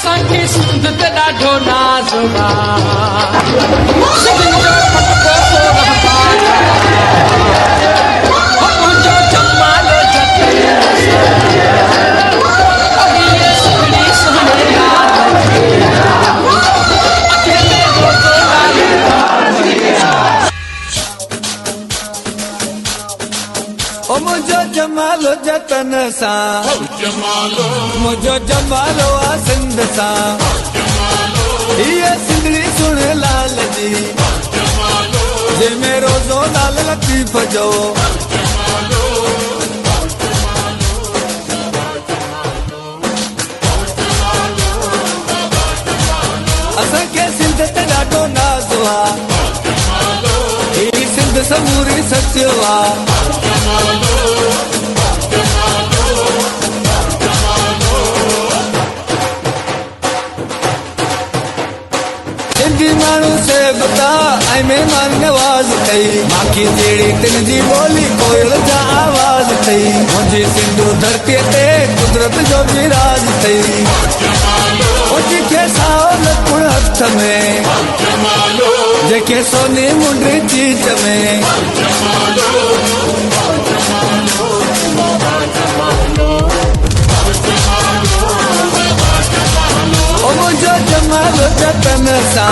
असांखे सिंध ते ॾाढो नाज़ बा सिंधियुनि जो फटको सोरहं हो मुंहिंजो जमाल जतन अॻिए सिंधी सुहिणे लाल अखे में रोज़ो लाल ओ मुझो जमालो जतन सा मुझो जमालो आ सिंध सा ये सिंधड़ी सुन लाल जी जे में रोज़ो लाल लतीफ़ जो असांखे सिंध ते ॾाढो नाज़ आ ही सिंध समूरी सचो आ सिंधी माण्हू से बता ऐं महिमान नवाज़ कई माखी जहिड़ी तिन जी ॿोली कोयल जा आवाज़ अथई मुंहिंजी सिंधू धरतीअ ते कुदरत जो बि राज अथई जेके साओ लकुण हथ में जेके सोनी मुंडी चीज में ओ मुझो जमाल जतन सा